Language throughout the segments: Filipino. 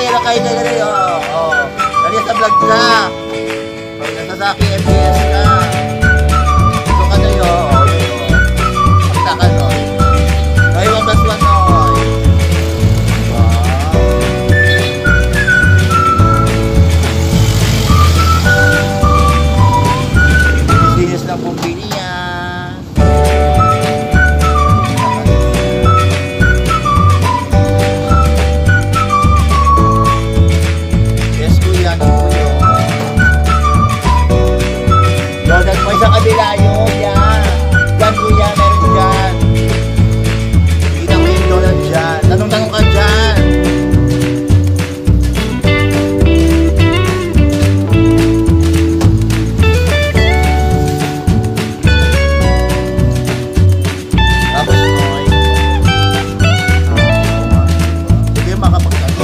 Yan ang kain na gano'n. Oo. Dali sa vlog na. Pag nasa sa akin, MBS na. Ito ka na yun. Pakita ka nun. Ay, 1+1 nun. Sinis lang pong pili niya. Sa kabila yun, yan. Yan kuya, meron dyan. Kita mo yung donut dyan. Tanong-tanong ka dyan. Tapos Noy. Hindi makapagkano.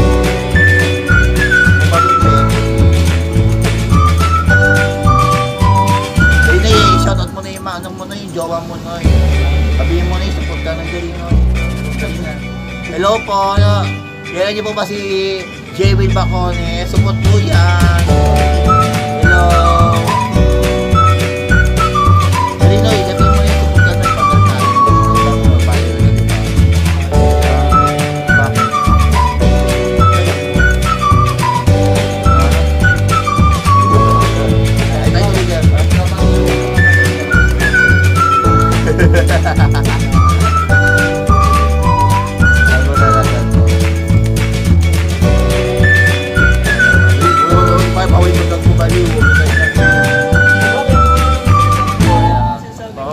Shoutout mo na yung manong mo na yung jowa mo na yun. Sabihin mo na yung support ka ng galing nun. Hello po. Kailan niyo po ba si J. Will Bacone? Support po yan. Hello. Galinoy, sabihin mo na yung support ka ng pagkakita.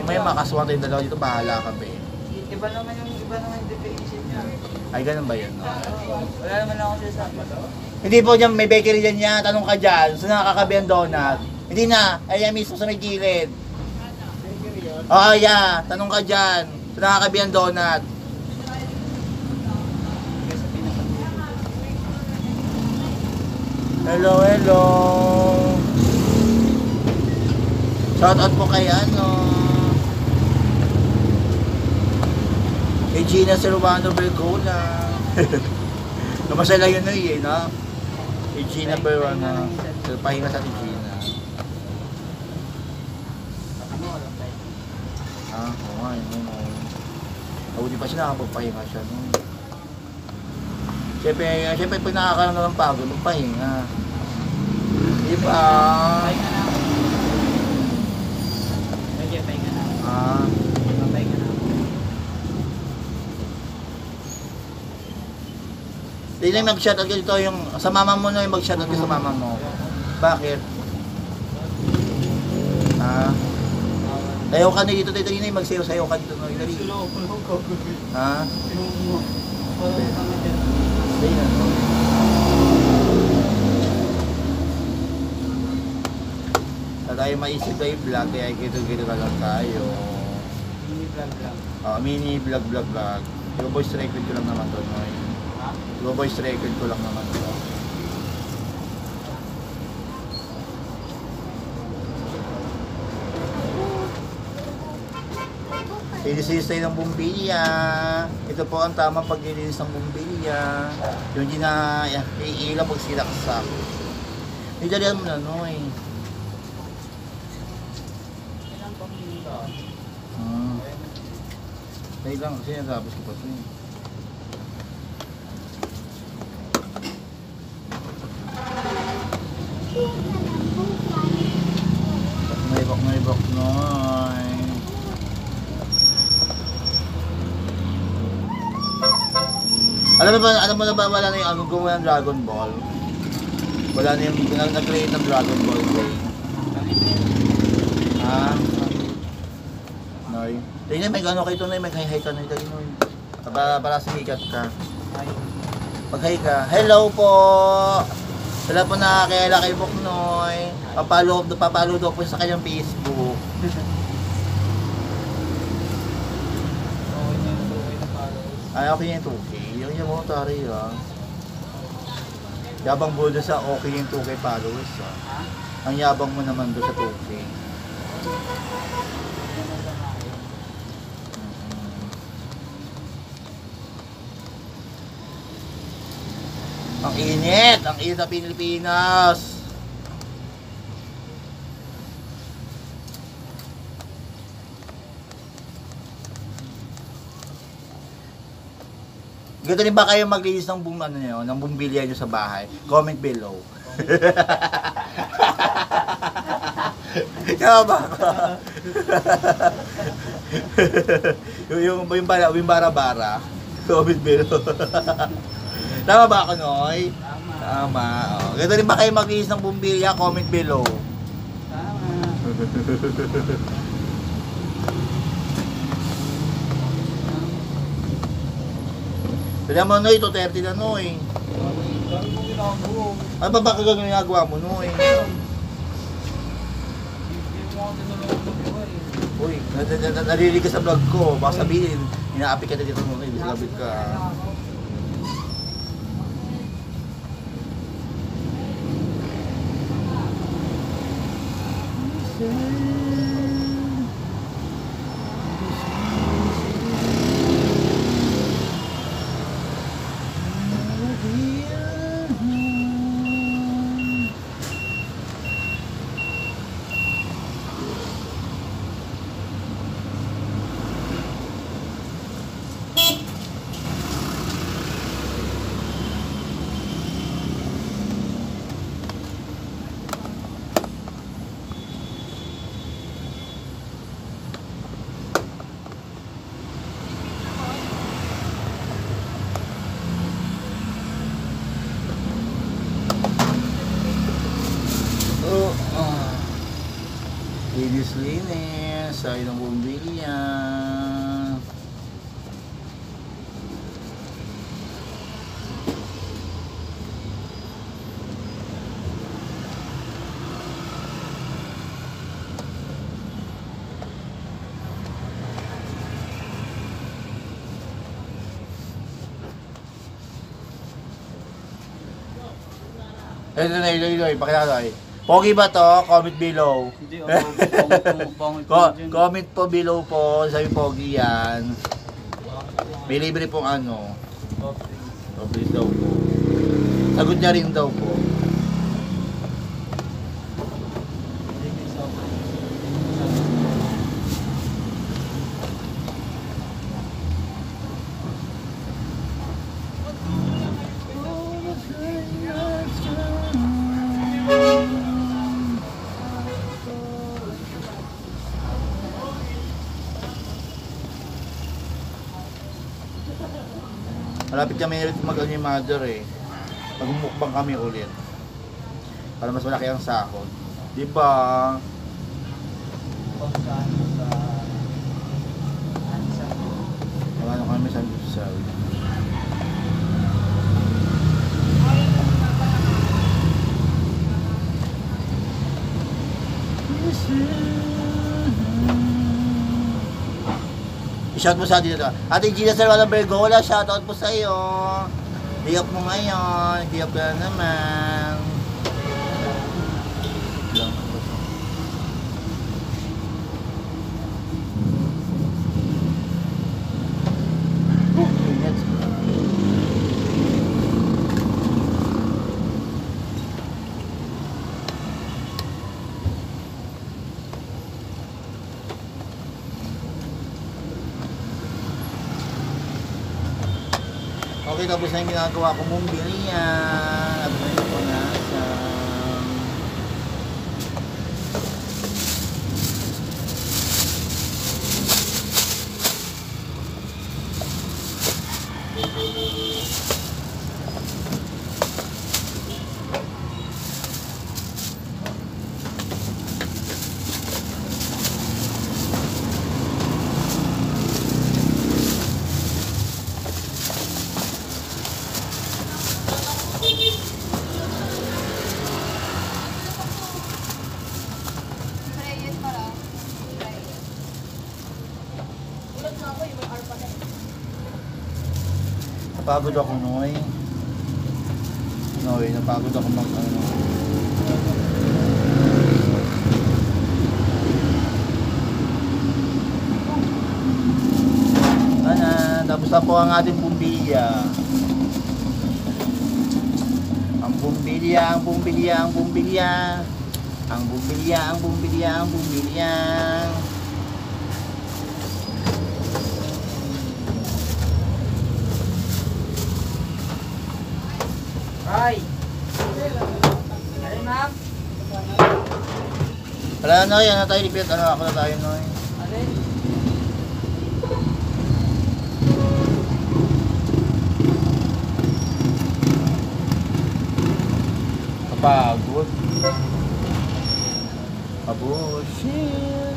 May makaswat yung dalawa dito, bahala kami. Iba naman yung definition niya. Ay, ganun ba yun? No? Wala naman ako sinasabi. Hindi po dyan, may bakery dyan niya. Tanong ka dyan, saan nakakabi ang donut? Hindi na, ay mismo sa may gilid. Oo, yeah, tanong ka dyan, saan nakakabi ang donut? Hello, hello. Shoutout po kay kay Gina Silvano Bergona. Kamasala yun na yun, no? Kay Gina Bergona. Pahinga sa Gina. Oo nga, yun. Hindi pa siya nakapagpahinga siya, no? Siyempre pag nakakaroon na ng pagod, magpahinga. Diba? Pahinga na ako. Medyo pahinga na ako. Pahinga na ako. Hindi na mag-shoutout ka dito yung sa mama mo na yung mag-shoutout ka sa mama mo. Bakit? Sayaw ka na dito, dito na yung magsayaw-sayaw ka dito. Ha? Sa tayo maisip tayo vlog, kaya gito-gito ka lang tayo. Mini vlog. Yung voice record ko lang naman to, no? Yung voice record ko lang naman to. Lilinis tayo ng bumbilya. Ito po ang tamang paglilinis ng bumbilya. Yung hindi na iilaw pag silaksak. May dalihan mo na, no eh. Dahil lang kasi natapos ko pa ito eh. Naibak no. Alam mo na ba wala na yung gumawa ng Dragon Ball? Wala na yung nag-create ng Dragon Ball game. Noy. Tingnan may gano'n kayo ito na may hi-hi ka na ito. Para sumikat ka. Pag-hi ka. Hello po! Sila po nakakilala kay Buknoy. Papalo daw po sa kanyang Facebook. Ay, okay yung 2K. Yung mo, tari Yabang mo doon sa okay yung 2K followers Ang yabang mo naman doon sa 2K. Ang init sa Pilipinas. Ganito rin ba kayo maglinis ng ng bumbilya nyo sa bahay? Comment below. Tama ba ako? yung bara-bara. Comment below. Tama ba ako, Noy? Tama. Oh. Ganito rin ba kayo maglinis ng bumbilya? Comment below. Tama. Kaya mo, Noy, 2:30 na, Noy. Dami mong ginagawa. Ano ba ginagawa mo, Noy? Hindi mo ako tinulungan ng iba eh. Uy, narinig ka sa vlog ko. Baka sabihin, inaapi ka na dito, Noy. Bislabit ka. Linis, ay ng bumbilya. Ito, pakilala eh. Pogi ba to? Comment below. Hindi ako pangit Comment po below po, sabi Pogi yan. May libre pong ano. Please daw po. Sagot niya rin daw po. Malapit kami ulit mag-ano yung mother eh. Magmumukbang kami ulit. Para mas malaki ang sahod. Di ba? Ano kami sa Lusal. I-shout mo sa atin ito. Ate Gina Salvador Bergola, shoutout po sa iyo. Di-up mo ngayon. Di-up ka na naman. Okay, tapos na yung ginagawa ko mong bilihan. At na yung punasan. Napagod ako, Noy. Noy, napagod ako mag-ano. Tapos na po ang ating bumbilya. Ang bumbilya, ang bumbilya, ang bumbilya. Ang bumbilya, ang bumbilya, ang bumbilya. Ay! Ay, ma'am! Wala na yan na tayo, lipit. Ano, ako na tayo, Noy. Alin? Kapagod. Abortion.